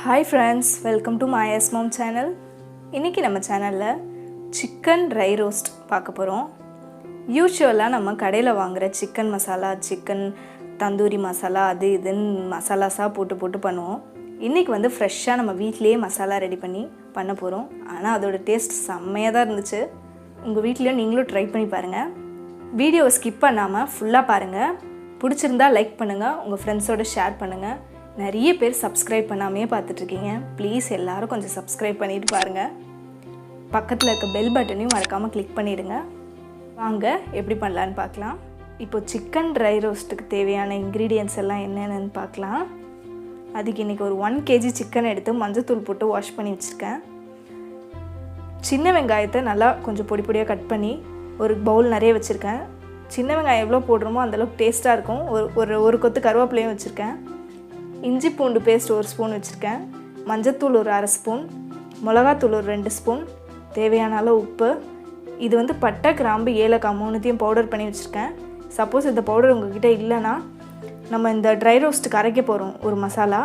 Hi friends, welcome to my mom channel. இன்னைக்கு நம்ம சேனல்ல chicken dry roast பார்க்க போறோம். யூசுவலா நம்ம கடையில வாங்குற chicken மசாலா, chicken தந்தூரி மசாலா அது இதுன்னு மசாலாஸா போட்டு பண்ணுவோம். இன்னைக்கு வந்து ஃப்ரெஷ்ஷா நம்ம வீட்லயே மசாலா ரெடி பண்ண போறோம். ஆனா அதோட டேஸ்ட் செம்மையா தான் இருந்துச்சு. உங்க வீட்லயே நீங்களும் ட்ரை பண்ணி பாருங்க. வீடியோவை ஸ்கிப் பண்ணாம ஃபுல்லா பாருங்க. பிடிச்சிருந்தா லைக் பண்ணுங்க, உங்க ஃப்ரெண்ட்ஸோட ஷேர் பண்ணுங்க. நிறைய பேர் சப்ஸ்கிரைப் பண்ணாமே பார்த்துட்டு இருக்கீங்க. ப்ளீஸ் எல்லாரும் கொஞ்சம் சப்ஸ்கிரைப் பண்ணிட்டு பாருங்க. பக்கத்தில் இருக்க பெல் பட்டனையும் மறக்காமல் கிளிக் பண்ணிடுங்க. வாங்க எப்படி பண்ணலான்னு பார்க்கலாம். இப்போ சிக்கன் ட்ரை ரோஸ்ட்டுக்கு தேவையான இன்க்ரீடியன்ட்ஸ் எல்லாம் என்னென்னு பார்க்கலாம். அதுக்கு இன்றைக்கி ஒரு 1 kg சிக்கன் எடுத்து மஞ்சத்தூள் போட்டு வாஷ் பண்ணி வச்சுருக்கேன். சின்ன வெங்காயத்தை நல்லா கொஞ்சம் பொடி பொடியாக கட் பண்ணி ஒரு பவுல் நிறைய வச்சுருக்கேன். சின்ன வெங்காயம் எவ்வளோ போடுறோமோ அந்தளவுக்கு டேஸ்ட்டாக இருக்கும். ஒரு கொத்து கருவேப்பிலையும் வச்சுருக்கேன். இஞ்சி பூண்டு பேஸ்ட் 1 ஸ்பூன் வச்சுருக்கேன். மஞ்சத்தூள் ஒரு 1/2 ஸ்பூன், மிளகாத்தூள் ஒரு 2 ஸ்பூன், தேவையான அளவு உப்பு. இது வந்து பட்டை, கிராம்பு, ஏலக்காய் 3த்தையும் பவுடர் பண்ணி வச்சுருக்கேன். சப்போஸ் இந்த பவுடர் உங்கள்கிட்ட இல்லைன்னா நம்ம இந்த ட்ரை ரோஸ்ட்டுக்கு அரைக்க போகிறோம் ஒரு மசாலா,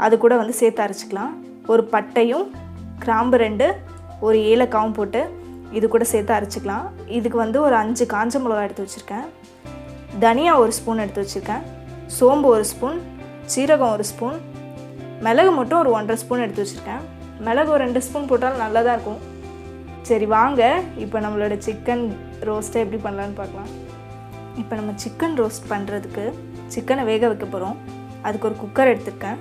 அது கூட வந்து சேர்த்து அரைச்சிக்கலாம். ஒரு பட்டையும் கிராம்பு 2, ஒரு ஏலக்காவும் போட்டு இது கூட சேர்த்து அரைச்சிக்கலாம். இதுக்கு வந்து ஒரு 5 காஞ்ச மிளகா எடுத்து வச்சுருக்கேன். தனியா 1 ஸ்பூன் எடுத்து வச்சுருக்கேன். சோம்பு 1 ஸ்பூன், சீரகம் 1 ஸ்பூன், மிளகு மட்டும் ஒரு 1.5 ஸ்பூன் எடுத்து வச்சுருக்கேன். மிளகு ஒரு 2 ஸ்பூன் போட்டாலும் நல்லா தான் இருக்கும். சரி வாங்க இப்போ நம்மளோட சிக்கன் ரோஸ்ட்டை எப்படி பண்ணலான்னு பார்க்கலாம். இப்போ நம்ம சிக்கன் ரோஸ்ட் பண்ணுறதுக்கு சிக்கனை வேக வைக்க போகிறோம். அதுக்கு ஒரு குக்கர் எடுத்துருக்கேன்.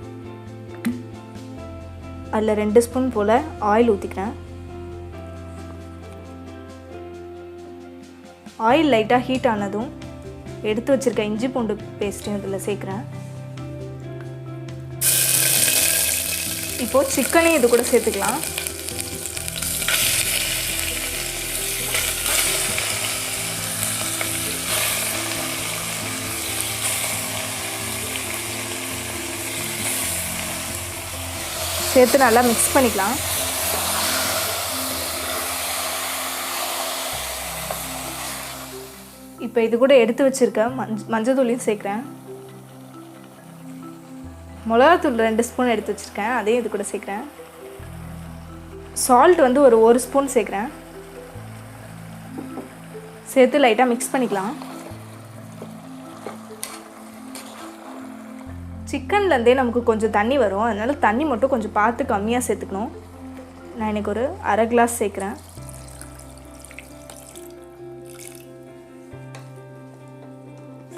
அதில் 2 ஸ்பூன் போல் ஆயில் ஊற்றிக்கிறேன். ஆயில் லைட்டாக ஹீட் ஆனதும் எடுத்து வச்சுருக்க இஞ்சி பூண்டு பேஸ்ட்டையும் இதில் சேர்க்குறேன். இப்போது சிக்கனையும் இது கூட சேர்த்துக்கலாம். சேர்த்து நல்லா மிக்ஸ் பண்ணிக்கலாம். இப்போ இது கூட எடுத்து வச்சுருக்க மஞ்சத்தூளையும் சேர்க்குறேன். மிளகாத்தூள் 2 ஸ்பூன் எடுத்து வச்சுருக்கேன், அதையும் இது கூட சேர்க்குறேன். சால்ட் வந்து ஒரு 1 ஸ்பூன் சேர்க்குறேன். சேர்த்து லைட்டாக மிக்ஸ் பண்ணிக்கலாம். சிக்கன்லேருந்தே நமக்கு கொஞ்சம் தண்ணி வரும், அதனால் தண்ணி மட்டும் கொஞ்சம் பார்த்து கம்மியாக சேர்த்துக்கணும். நான் இன்றைக்கி ஒரு 1/2 கிளாஸ் சேர்க்குறேன்.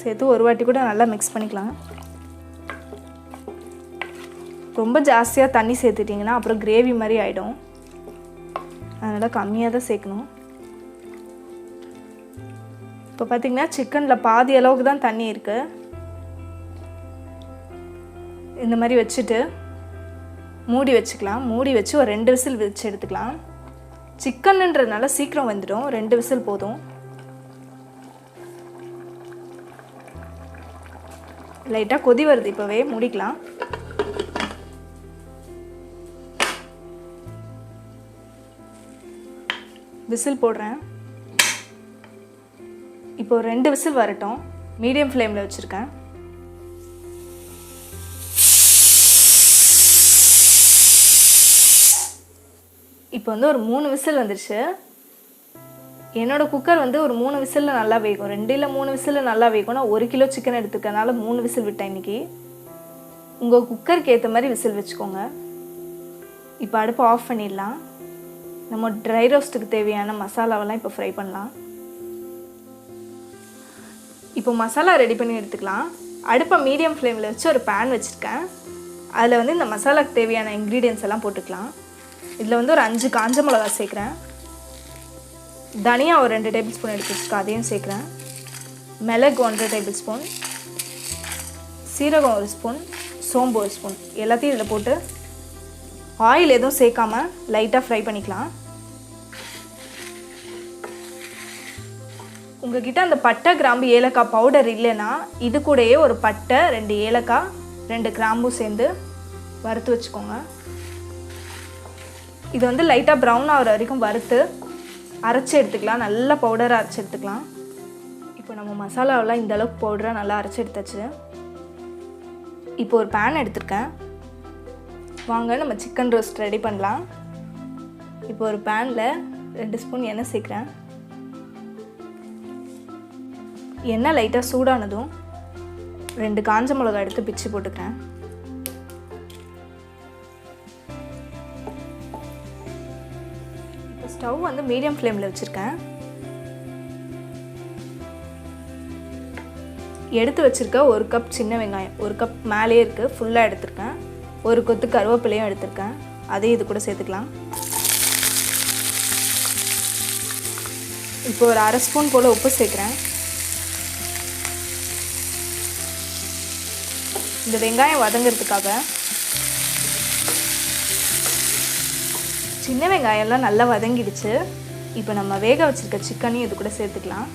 சேர்த்து ஒரு வாட்டி கூட நல்லா மிக்ஸ் பண்ணிக்கலாம். ரொம்ப ஜாஸ்தியாக தண்ணி சேர்த்துட்டிங்கன்னா அப்புறம் கிரேவி மாதிரி ஆகிடும். அதனால் கம்மியாக தான் சேர்க்கணும். இப்போ பார்த்திங்கன்னா சிக்கனில் பாதி அளவுக்கு தான் தண்ணி இருக்குது. இந்த மாதிரி வச்சுட்டு மூடி வச்சுக்கலாம். மூடி வச்சு ஒரு 2 விசில் வச்சு எடுத்துக்கலாம். சிக்கன்ன்றதுனால சீக்கிரம் வந்துடும், 2 விசில் போதும். லைட்டாக கொதி வருது, இப்போவே மூடிக்கலாம். விசில் போடுறேன். இப்போ 2 விசில் வரட்டும். மீடியம் ஃப்ளேமில் வச்சுருக்கேன். இப்போ வந்து ஒரு 3 விசில் வந்துருச்சு. என்னோடய குக்கர் வந்து ஒரு 3 விசிலில் நல்லா வேகும். 2 இல்லை 3 விசிலில் நல்லா வேகும். நான் 1 கிலோ சிக்கன் எடுத்துக்கிறதுனால 3 விசில் விட்டேன் இன்றைக்கி. உங்கள் குக்கருக்கு ஏற்ற மாதிரி விசில் வச்சுக்கோங்க. இப்போ அடுப்பை ஆஃப் பண்ணிடலாம். நம்ம ட்ரை ரோஸ்ட்டுக்கு தேவையான மசாலாவெல்லாம் இப்போ ஃப்ரை பண்ணலாம். இப்போ மசாலா ரெடி பண்ணி எடுத்துக்கலாம். அடுப்பை மீடியம் ஃப்ளேமில் வச்சு ஒரு பேன் வச்சுருக்கேன். அதில் வந்து இந்த மசாலாவுக்கு தேவையான இன்க்ரீடியன்ஸ் எல்லாம் போட்டுக்கலாம். இதில் வந்து ஒரு 5 காஞ்ச மிளகா சேர்க்குறேன். தனியா ஒரு 2 டேபிள் ஸ்பூன் எடுத்து வச்சுருக்கேன், அதையும் சேர்க்குறேன். மிளகு 1.5 டேபிள் ஸ்பூன், சீரகம் 1 ஸ்பூன், சோம்பு 1 ஸ்பூன் எல்லாத்தையும் இதில் போட்டு ஆயில் எதுவும் சேர்க்காம லைட்டாக ஃப்ரை பண்ணிக்கலாம். உங்ககிட்ட அந்த பட்டை, கிராம்பு, ஏலக்காய் பவுடர் இல்லைன்னா இது கூடயே ஒரு பட்டை, 2 ஏலக்காய், 2 கிராம்பும் சேர்ந்து வறுத்து வச்சுக்கோங்க. இது வந்து லைட்டாக ப்ரௌன் ஆகிற வரைக்கும் வறுத்து அரைச்சி எடுத்துக்கலாம். நல்லா பவுடராக அரைச்சி எடுத்துக்கலாம். இப்போ நம்ம மசாலாவெல்லாம் இந்த அளவுக்கு பவுடராக நல்லா அரைச்சி எடுத்தாச்சு. இப்போ ஒரு பேன் எடுத்துருக்கேன். வாங்க நம்ம சிக்கன் ரோஸ்ட் ரெடி பண்ணலாம். இப்போ ஒரு பேனில் 2 ஸ்பூன் எண்ணெய் சேர்க்குறேன். எண்ணெய் லைட்டாக சூடானதும் 2 காஞ்ச மிளகாய் எடுத்து பிச்சு போட்டுக்கிறேன். இப்போ ஸ்டவ் வந்து மீடியம் ஃப்ளேமில் வச்சுருக்கேன். எடுத்து வச்சுருக்க 1 கப் சின்ன வெங்காயம், 1 கப் மேலே இருக்குது, ஃபுல்லாக எடுத்துருக்கேன். 1 கொத்து கருவேப்பிலையும் எடுத்துருக்கேன், அதையும் இது கூட சேர்த்துக்கலாம். இப்போ ஒரு அரை ஸ்பூன் போல் உப்பு சேர்க்குறேன். இந்த வெங்காயம் வதங்கிறதுக்காக சின்ன வெங்காயம்லாம் நல்லா வதங்கிடுச்சு. இப்போ நம்ம வேக வச்சுருக்க சிக்கனையும் இது கூட சேர்த்துக்கலாம்.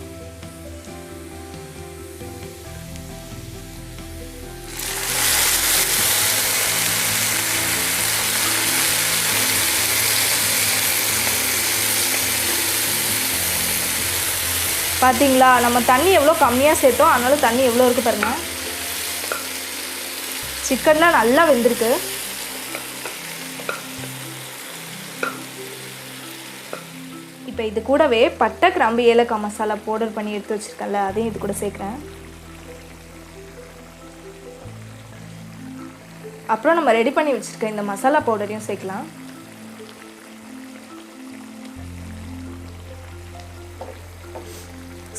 பார்த்தீங்களா, நம்ம தண்ணி எவ்வளோ கம்மியாக சேர்த்தோம், அதனால தண்ணி எவ்வளோ இருக்குது பாருங்கள். சிக்கன்லாம் நல்லா வெந்திருக்கு. இப்போ இது கூடவே பட்டை, கிராம்பு, ஏலக்காய் மசாலா பவுடர் பண்ணி எடுத்து வச்சுருக்கேன்ல, அதையும் இது கூட சேர்க்குறேன். அப்புறம் நம்ம ரெடி பண்ணி வச்சுருக்க இந்த மசாலா பவுடரையும் சேர்க்கலாம்.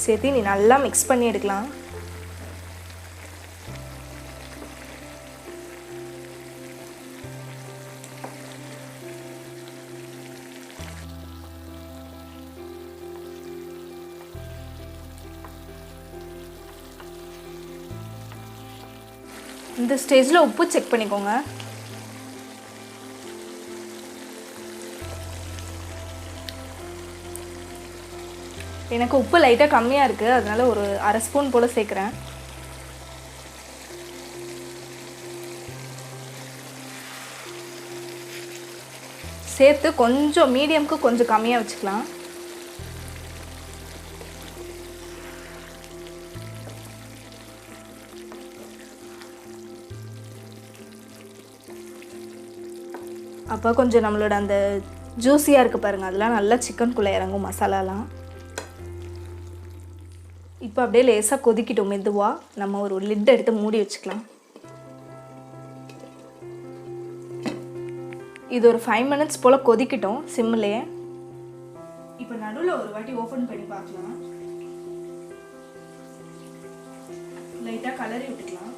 சேர்த்து நீ நல்லா மிக்ஸ் பண்ணி எடுக்கலாம். இந்த ஸ்டேஜில் உப்பு செக் பண்ணிக்கோங்க. எனக்கு உப்பு லைட்டாக கம்மியாக இருக்குது, அதனால் ஒரு அரை ஸ்பூன் போல் சேர்க்குறேன். சேர்த்து கொஞ்சம் மீடியமுக்கு கொஞ்சம் கம்மியாக வச்சுக்கலாம். அப்போ கொஞ்சம் நம்மளோட அந்த ஜூஸியாக இருக்குது பாருங்கள், அதெல்லாம் நல்லா சிக்கனுக்குள்ளே இறங்கும் மசாலாலாம். இப்போ அப்படியே லேசாக கொதிக்கிட்டோம் மெதுவாக. நம்ம ஒரு லிட் எடுத்து மூடி வச்சுக்கலாம். இது ஒரு 5 மினிட்ஸ் போல் கொதிக்கிட்டோம் சிம்மிலே. இப்போ நடுவில் ஒரு வாட்டி ஓப்பன் பண்ணி பார்க்கலாம். லைட்டாக கலரி விட்டுக்கலாம்.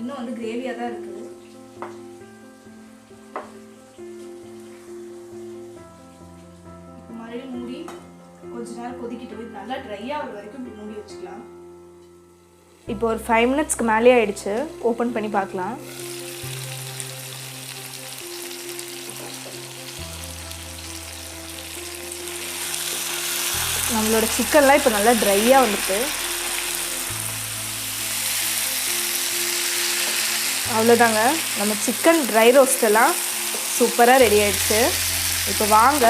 இன்னும் வந்து கிரேவியாக தான் இருக்குது. இப்போ மறுபடியும் மூடி கொஞ்ச நேரம் கொதிக்கிட்டு நல்லா ட்ரை ஆகிற வரைக்கும் இப்படி மூடி வச்சுக்கலாம். இப்போ ஒரு 5 மினிட்ஸ்க்கு மேலே ஆயிடுச்சு. ஓப்பன் பண்ணி பார்க்கலாம். நம்மளோட சிக்கன்லாம் இப்போ நல்லா ட்ரையாக வந்துருக்கு. அவ்வளோதாங்க, நம்ம சிக்கன் ட்ரை ரோஸ்ட் எல்லாம் சூப்பராக ரெடி ஆயிடுச்சு. இப்போ வாங்க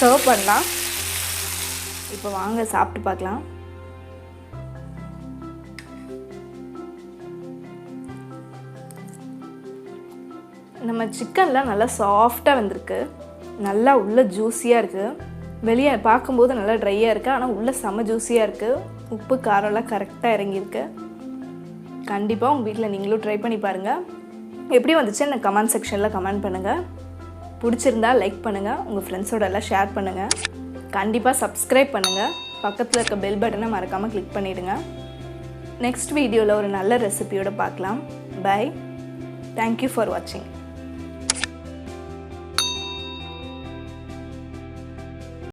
சர்வ் பண்ணலாம். இப்போ வாங்க சாப்பிட்டு பார்க்கலாம். நம்ம சிக்கன்லாம் நல்லா சாஃப்டாக வந்திருக்கு. நல்லா உள்ள ஜூஸியாக இருக்குது. வெளியே பார்க்கும்போது நல்லா ட்ரையாக இருக்குது, ஆனால் உள்ளே செம்ம ஜூஸியாக இருக்குது. உப்பு காரம்லாம் கரெக்டாக இறங்கியிருக்கு. கண்டிப்பாக உங்கள் வீட்டில் நீங்களும் ட்ரை பண்ணி பாருங்கள். எப்படி வந்துச்சு எனக்கு கமெண்ட் செக்ஷனில் கமெண்ட் பண்ணுங்கள். பிடிச்சிருந்தா லைக் பண்ணுங்கள், உங்கள் ஃப்ரெண்ட்ஸோட எல்லாம் ஷேர் பண்ணுங்கள். கண்டிப்பாக சப்ஸ்கிரைப் பண்ணுங்கள். பக்கத்தில் இருக்க பெல் பட்டனை மறக்காமல் கிளிக் பண்ணிவிடுங்க. நெக்ஸ்ட் வீடியோவில் ஒரு நல்ல ரெசிபியோடு பார்க்கலாம். பை. தேங்க்யூ ஃபார் வாட்சிங்.